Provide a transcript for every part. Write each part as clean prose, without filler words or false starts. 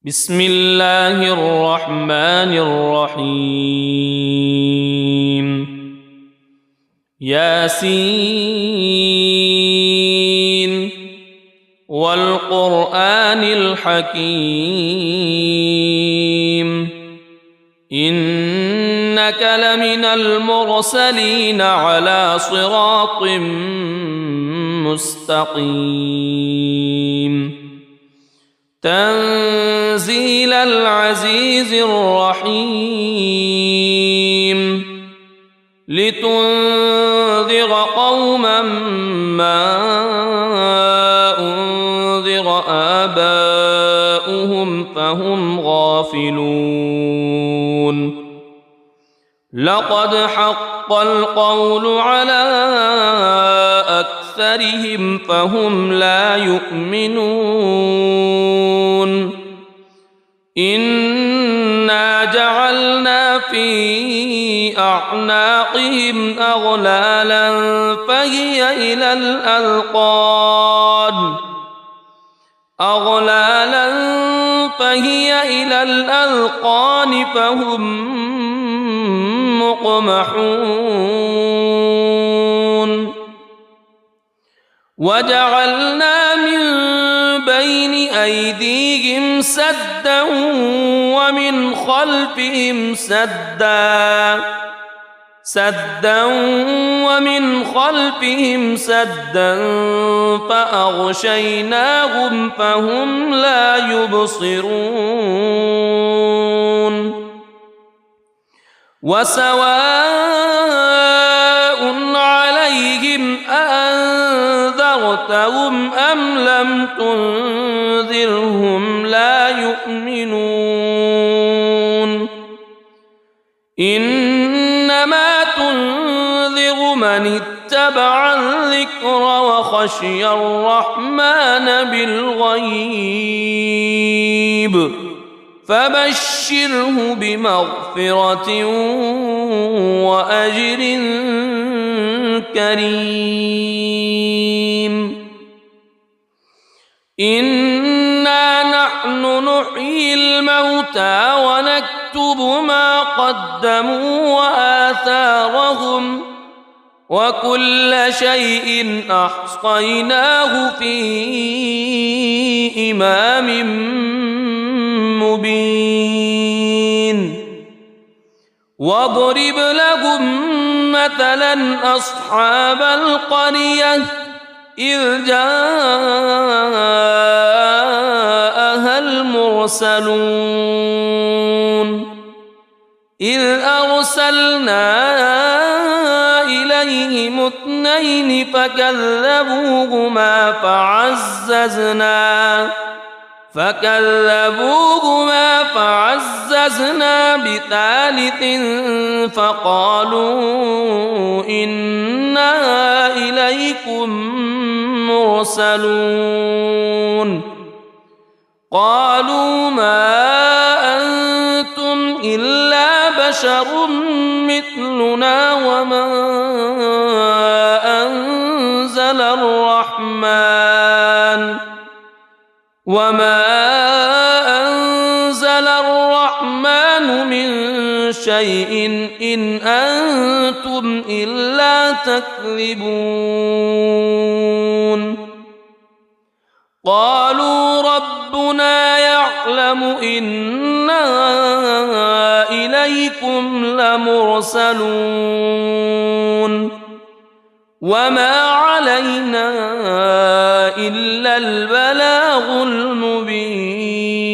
بسم الله الرحمن الرحيم ياسين والقرآن الحكيم إنك لمن المرسلين على صراط مستقيم تنزيل العزيز الرحيم لتنذر قوما ما أنذر آباؤهم فهم غافلون لقد حق القول على أكثرهم فهم لا يؤمنون إنا جعلنا في أعناقهم أغلالا فهي إلى الأذقان فهم مقمحون وجعلنا من بين أيديهم سدا ومن خلفهم سدا فأغشيناهم فهم لا يبصرون وسواء عليهم أأنذرتهم أم لم تنذرهم لا يؤمنون إنما تنذر من اتبع الذكر وخشي الرحمن بالغيب فبشره بمغفرة وأجر كريم إنا نحن نحيي الموتى ونكتب ما قدموا وآثارهم وكل شيء أحصيناه في إمام مبين واضرب لهم مثلا أصحاب القرية إذ جاءها المرسلون إذ أرسلنا إليهم اثنين فكذبوهما فعززنا بثالث فقالوا إنا إليكم مرسلون قالوا ما أنتم إلا بشر مثلنا وما أنزل الرحمن من شيء إن أنتم إلا تكذبون قالوا ربنا يعلم إنا إليكم لمرسلون وما علينا إلا البلاغ المبين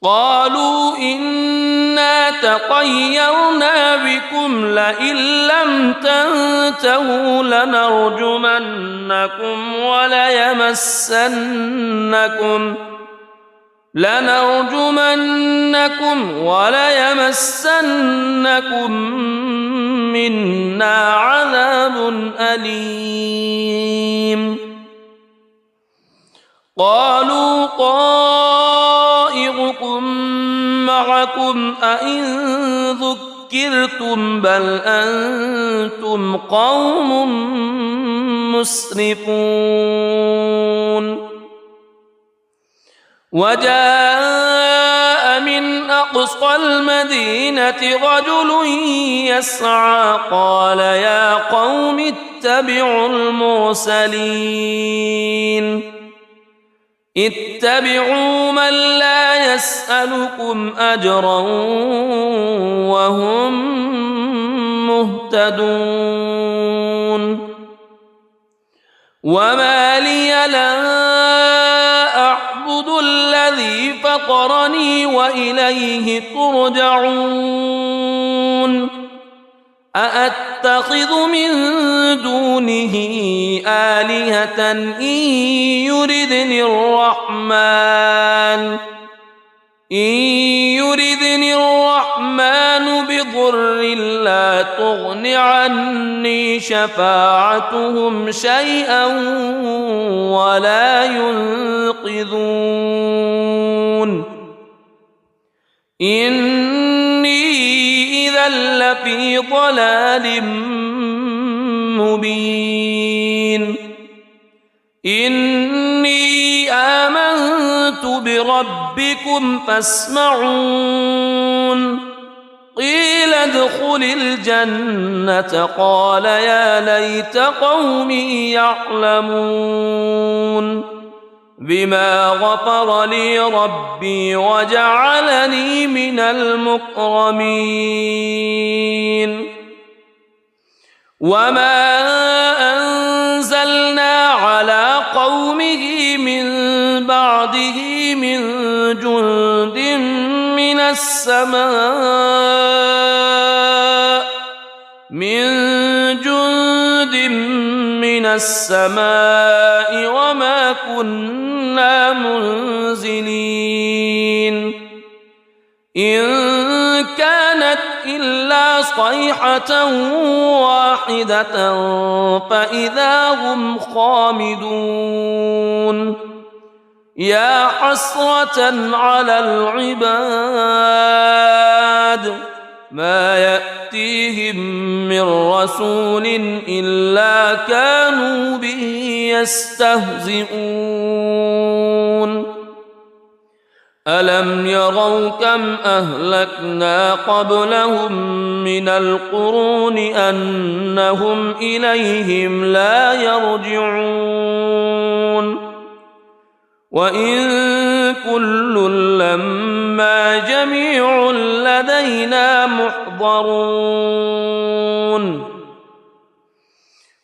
قالوا إنا تطيرنا بكم لئن لم تنتهوا لنرجمنكم وليمسنكم منا عذاب أليم قالوا طائركم معكم أئن ذكرتم بل أنتم قوم مسرفون وجاء من أقصى المدينة رجل يسعى قال يا قوم اتبعوا المرسلين اتبعوا من لا يسألكم أجرا وهم مهتدون وما لي لا أعبد الذي فطرني وإليه ترجعون أأتخذ من دونه آلهة إن يردني الرحمن بضر لا تغن عني شفاعتهم شيئا ولا ينقذون إني إذا لفي ضلال مبين إني آمنت بربكم فاسمعون قيل ادخل الجنة قال يا ليت قومي يعلمون بما غفر لي ربي وجعلني من المكرمين وما أنزلنا على قومه من بعده من جند من السماء وما كنا منزلين إن كانت إلا صيحة واحدة فإذا هم خامدون يا حسرة على العباد ما يأتيهم من رسول إلا كانوا به يستهزئون ألم يروا كم أهلكنا قبلهم من القرون أنهم إليهم لا يرجعون وإن كل لما جميع لدينا محضرون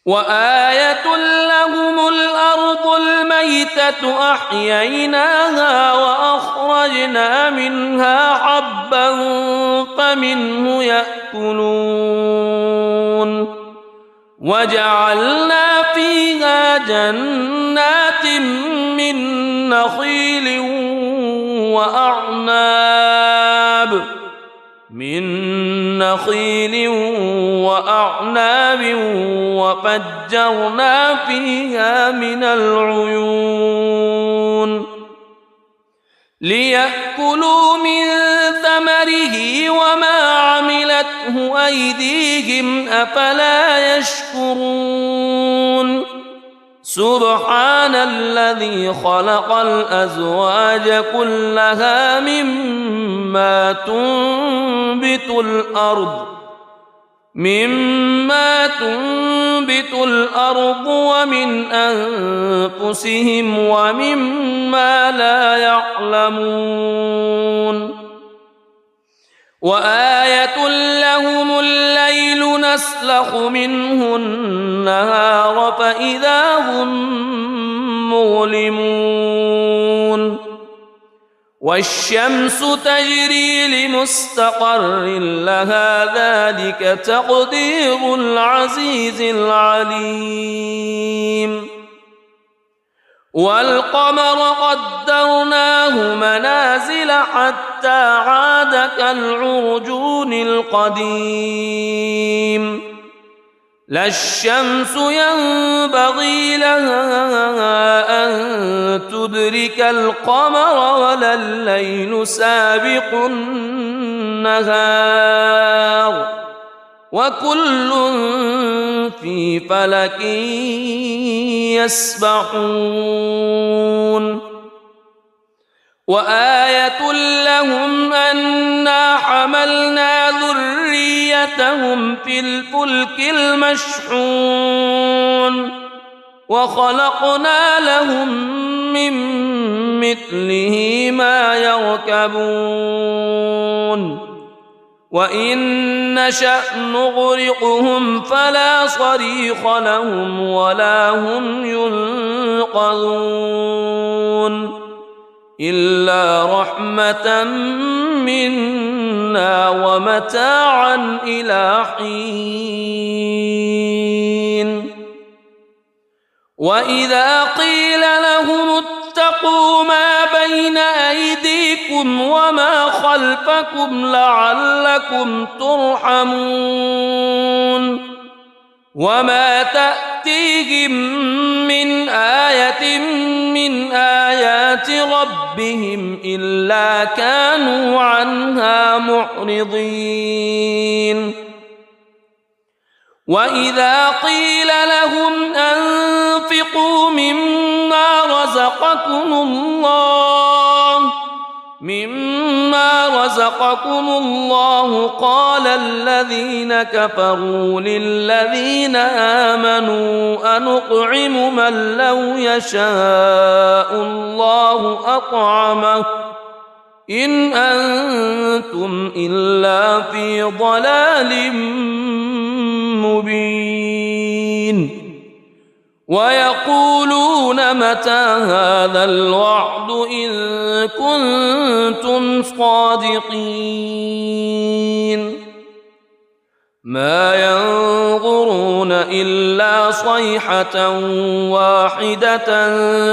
وآية لهم الأرض الميتة أحييناها وأخرجنا منها حبا فمنه يأكلون وجعلنا فيها جنات من نخيل وأعناب وفجرنا فيها من العيون ليأكلوا من ثمره وما عملته أيديهم أفلا يشكرون سبحان الذي خلق الأزواج كلها مما تنبت الأرض ومن أنفسهم ومما لا يعلمون وآية لهم الليل نسلخ منه النهار فإذا هم مظلمون والشمس تجري لمستقر لها ذلك تقدير العزيز العليم والقمر قدرناه منازل حتى عاد كالعرجون القديم لا الشمس ينبغي لها أن تدرك القمر ولا الليل سابق النهار وكل في فلك يسبحون وآية لهم أنا حملنا ذريتهم في الفلك المشحون وخلقنا لهم من مثله ما يركبون وإن نشأ نغرقهم فلا صريخ لهم ولا هم ينقذون إلا رحمة منا ومتاعا إلى حين وإذا قيل لهم اتقوا ما بين أيديكم وما خلفكم لعلكم ترحمون وما تأتيهم من آية من آيات ربهم إلا كانوا عنها معرضين وإذا قيل لهم أنفقوا مما رزقكم الله قال الذين كفروا للذين آمنوا أنطعم من لو يشاء الله أطعمه إن أنتم إلا في ضلال مبين ويقولون متى هذا الوعد إن كنتم صادقين ما ينظرون إلا صيحة واحدة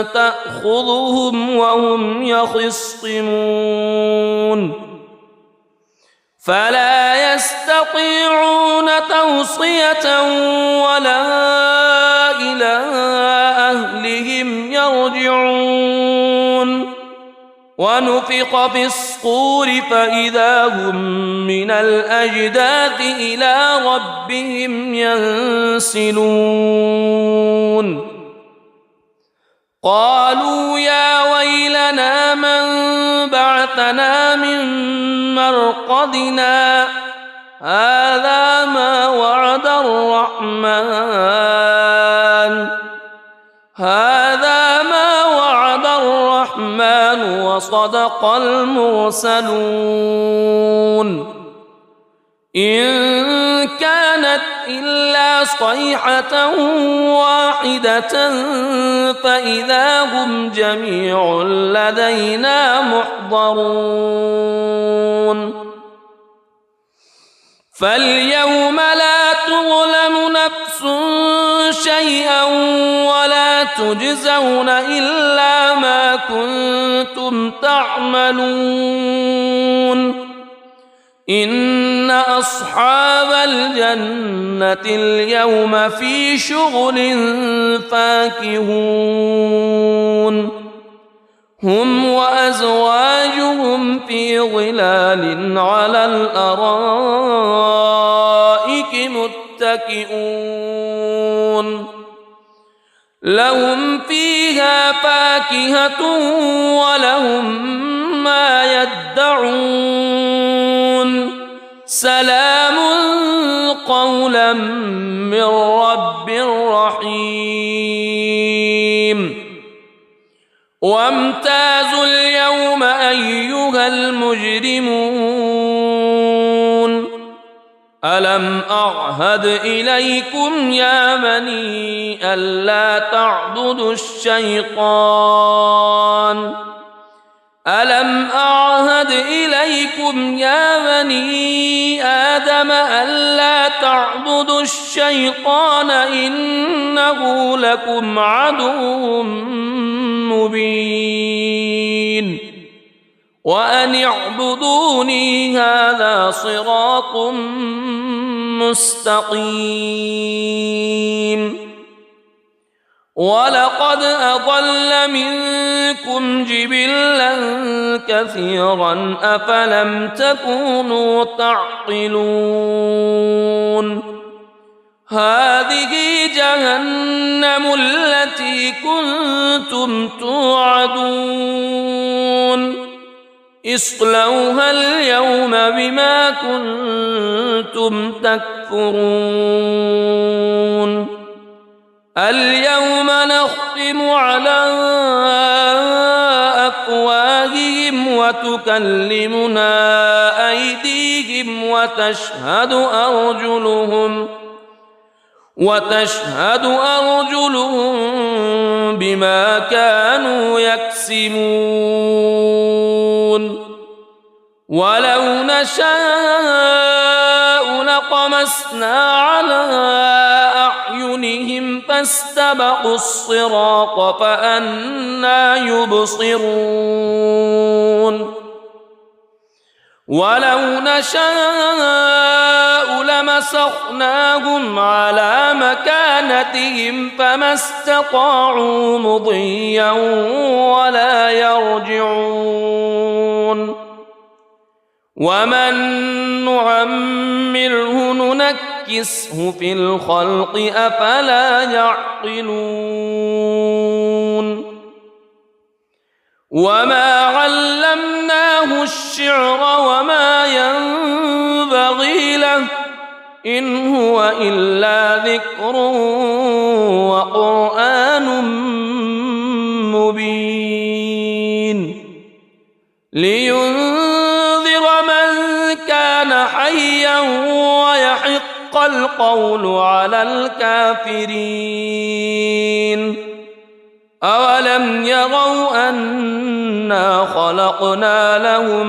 تأخذهم وهم يخصمون فلا يستطيعون توصية ولا إلى أهلهم يرجعون ونفخ في الصور فإذا هم من الأجداث إلى ربهم ينسلون قالوا يا ويلنا من بعثنا من مرقدنا هذا ما وعد الرحمن وصدق المرسلون إن كانت إلا صيحة واحدة فإذا هم جميع لدينا محضرون فاليوم لا تظلم نفس شيئا ولا تجزون إلا ما كنتم تعملون إن أصحاب الجنة اليوم في شغل فاكهون هم وأزواجهم في ظلال على الأرائك متكئون لهم فيها فاكهة ولهم ما يدعون سلام قولا من رب رحيم وامتازوا اليوم أيها المجرمون ألم أعهد إليكم يا بني ألا تعبدوا الشيطان ألم أعهد إليكم يا بني آدم ألا تعبدوا الشيطان إنه لكم عدو مبين وأن اعبدوني هذا صراط مستقيم ولقد أضل منكم جبلا كثيرا أفلم تكونوا تعقلون هذه جهنم التي كنتم توعدون اصلوها اليوم بما كنتم تكفرون اليوم نختم على أفواههم وتكلمنا أيديهم وتشهد أرجلهم بما كانوا يكسبون ولو نشاء لطمسنا على أعينهم فاستبقوا الصراط فأنى يبصرون ولو نشاء لمسخناهم على مكانتهم فما استطاعوا مضيا ولا يرجعون ومن نعمره ننكسه في الخلق أفلا يعقلون وما علمناه الشعر وما ينبغي له إن هو إلا ذكر وقرآن مبين لينذر من كان حيا ويحق القول على الكافرين أولم يروا أنا خلقنا لهم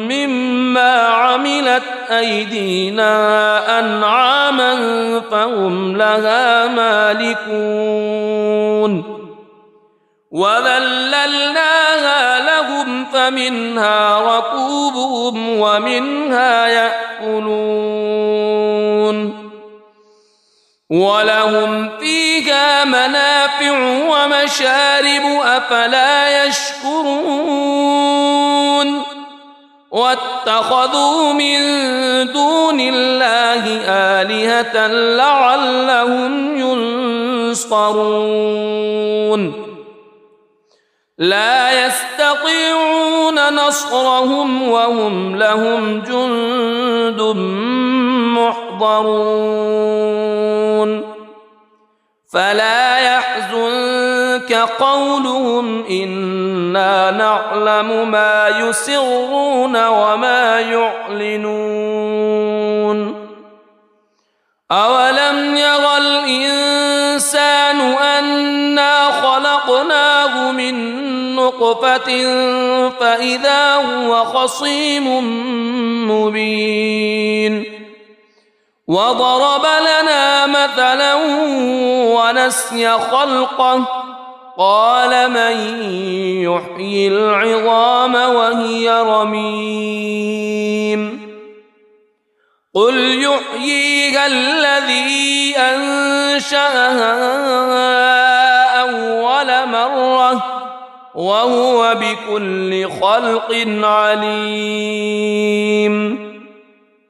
مما عملت أيدينا أنعاما فهم لها مالكون وذللناها لهم فمنها ركوبهم ومنها يأكلون ولهم فيها منافع ومشارب أفلا يشكرون واتخذوا من دون الله آلهة لعلهم ينصرون لا يستطيعون نصرهم وهم لهم جند محضرون فلا يحزنك قولهم إنا نعلم ما يسرون وما يعلنون أولم ير الإنسان أنا خلقناه من نطفة فإذا هو خصيم مبين وضرب لنا مثلا ونسي خلقه قال من يحيي العظام وهي رميم قل يحييها الذي أنشأها أول مرة وهو بكل خلق عليم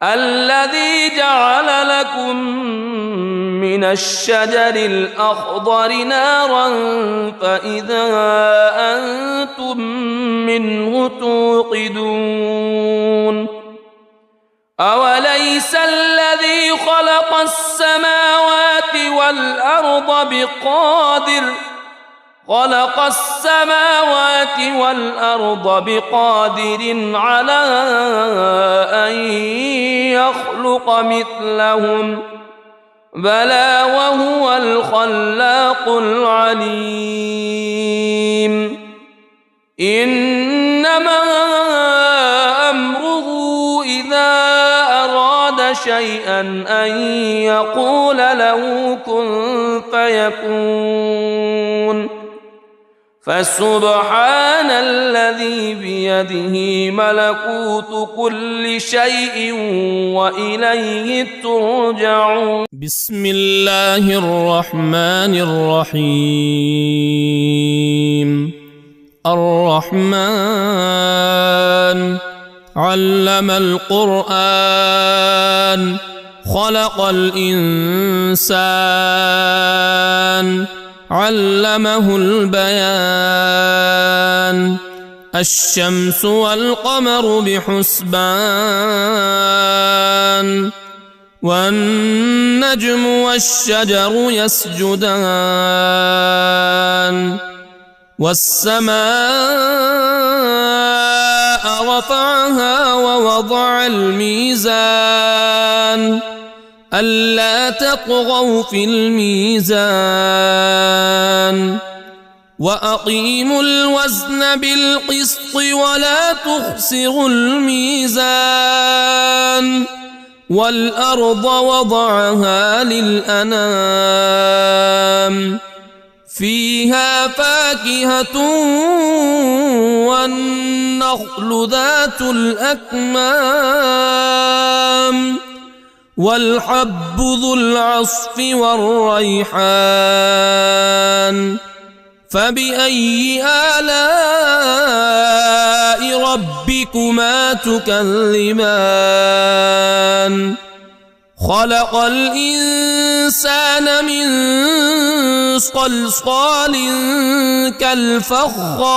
الذي جعل لكم من الشجر الأخضر نارا فإذا أنتم منه توقدون أوليس الذي خلق السماوات والأرض بقادر على أن يخلق مثلهم بلى وهو الخلاق العليم إنما أمره إذا أراد شيئا أن يقول له كن فيكون فسبحان الذي بيده ملكوت كل شيء وإليه ترجعون بسم الله الرحمن الرحيم الرحمن علم القرآن خلق الإنسان علمه البيان الشمس والقمر بحسبان والنجم والشجر يسجدان والسماء رفعها ووضع الميزان ألا تطغوا في الميزان وأقيموا الوزن بالقسط ولا تخسروا الميزان والأرض وضعها للأنام فيها فاكهة والنخل ذات الأكمام والحب ذو العصف والريحان فبأي آلاء ربكما تكذبان خلق الإنسان من صلصال كالفخار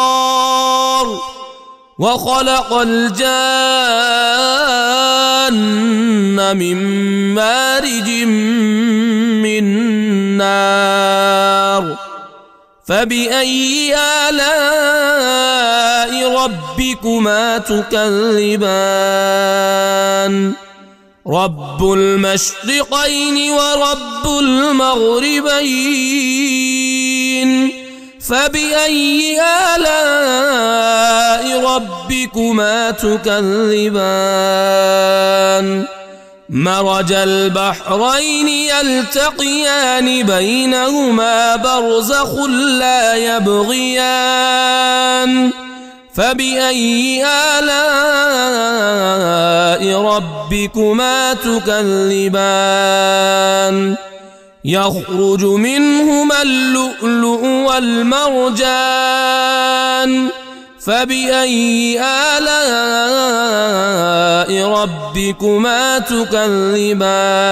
وخلق الجان من مارج من نار فبأي آلاء ربكما تكذبان رب المشرقين ورب المغربين فبأي آلاء ربكما تكذبان مرج البحرين يلتقيان بينهما برزخ لا يبغيان فبأي آلاء ربكما تكذبان يخرج منهما اللؤلؤ والمرجان فبأي آلاء ربكما تكذبان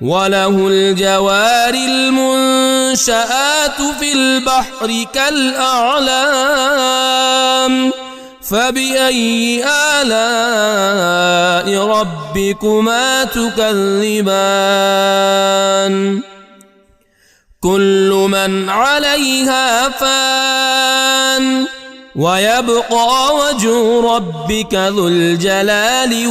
وله الجوار المنشآت في البحر كالأعلام فبأي آلاء ربكما تكذبان كل من عليها فان ويبقى وجه ربك ذو الجلال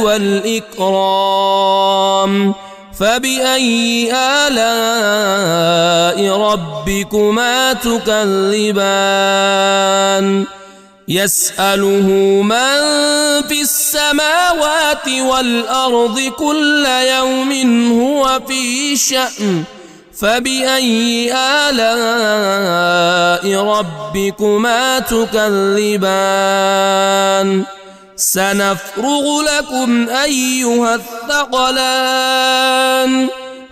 والإكرام فبأي آلاء ربكما تكذبان يسأله من في السماوات والأرض كل يوم هو في شأن فبأي آلاء ربكما تكذبان سنفرغ لكم أيها الثقلان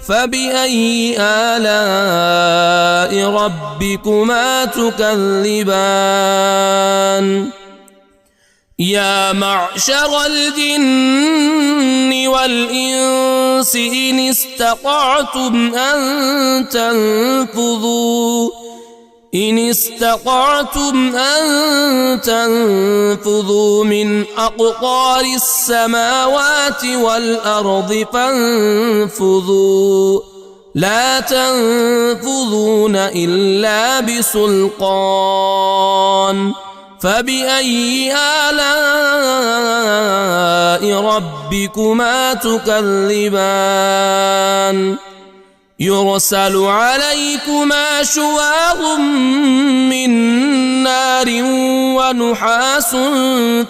فبأي آلاء ربكما تكذبان يا معشر الجن والإنس إن استطعتم أن تنفذوا من أقطار السماوات والأرض فانفذوا لا تنفذون إلا بسلطان فبأي آلاء ربكما تكذبان يرسل عليكما شواظ من نار ونحاس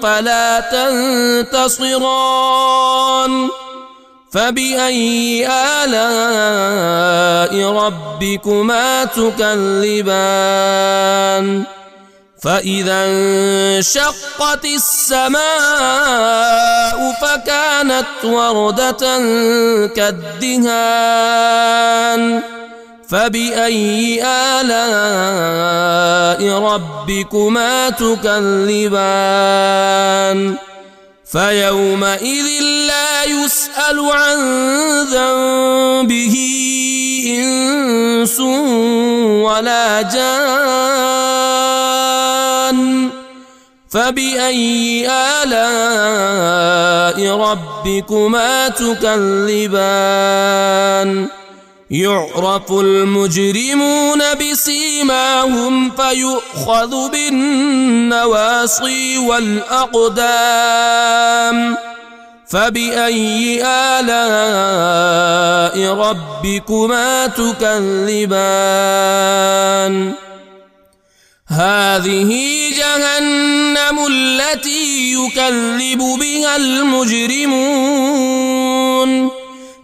فلا تنتصران فبأي آلاء ربكما تكذبان فإذا انشقت السماء فكانت وردة كالدهان فبأي آلاء ربكما تكذبان فيومئذ لا يسأل عن ذنبه إنس ولا جان فبأي آلاء ربكما تكذبان يعرف المجرمون بسيماهم فيؤخذ بالنواصي والأقدام فبأي آلاء ربكما تكذبان هذه جهنم التي يكذب بها المجرمون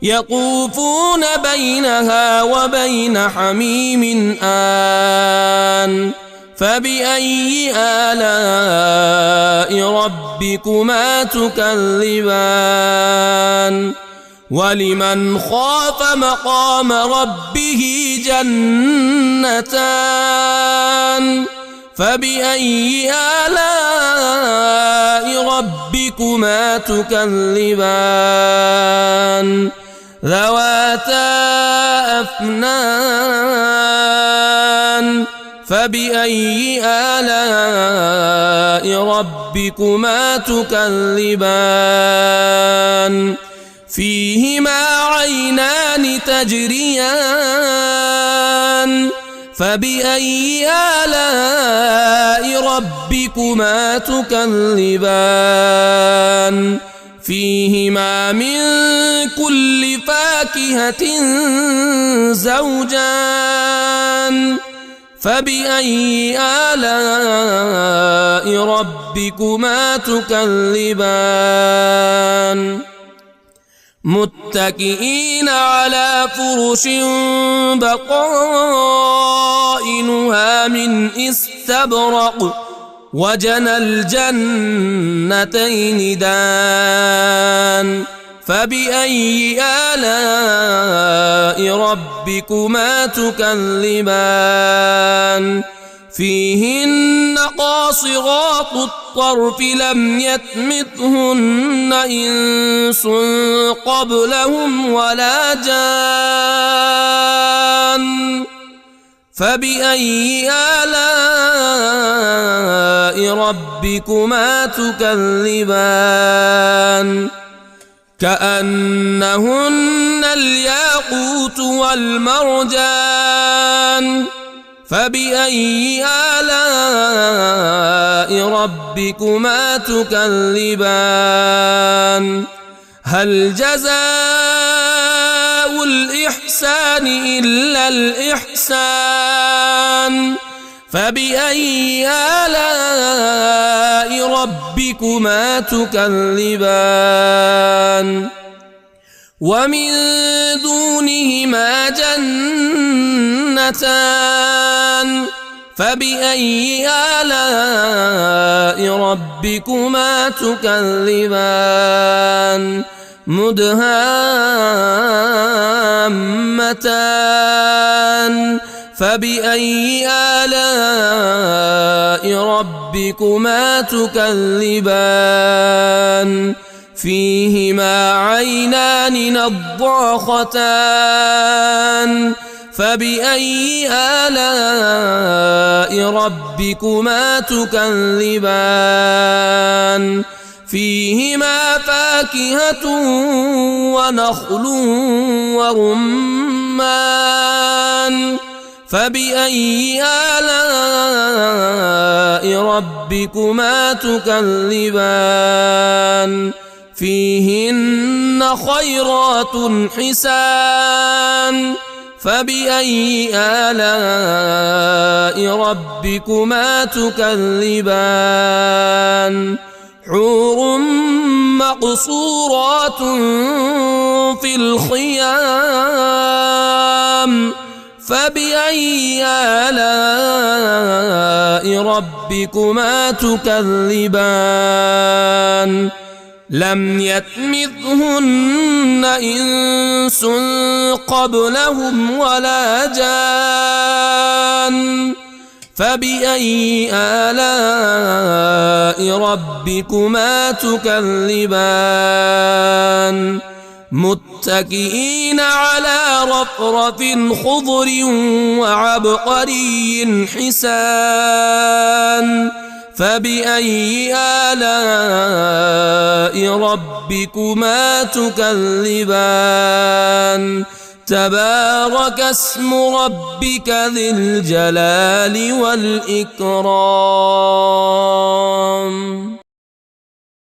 يطوفون بينها وبين حميم آن فبأي آلاء ربكما تكذبان ولمن خاف مقام ربه جنتان فبأي آلاء ربكما تكذبان ذواتا أفنان فبأي آلاء ربكما تكذبان فيهما عينان تجريان فبأي آلاء ربكما تكذبان فيهما من كل فاكهة زوجان فبأي آلاء ربكما تكذبان متكئين على فرش بطائنها من استبرق وجنى الجنتين دان فبأي آلاء ربكما تكذبان فيهن قاصرات الطرف لم يطمثهن إنس قبلهم ولا جان فبأي آلاء ربكما تكذبان كأنهن الياقوت والمرجان فبأي آلاء ربكما تكذبان هل جزاء الإحسان إلا الإحسان فبأي آلاء ربكما تكذبان ومن دونهما جنتان فبأي آلاء ربكما تكذبان مدهامتان فبأي آلاء ربكما تكذبان فيهما عينان نضاختان فبأي آلاء ربكما تكذبان فيهما فاكهة ونخل ورمان فبأي آلاء ربكما تكذبان فيهن خيرات حسان فبأي آلاء ربكما تكذبان حور مقصورات في الخيام فبأي آلاء ربكما تكذبان لم يطمثهن إنس قبلهم ولا جان فبأي آلاء ربكما تكذبان متكئين على رفرف خضر وعبقري حسان فبأي آلاء ربكما تكذبان تبارك اسم ربك ذي الجلال والإكرام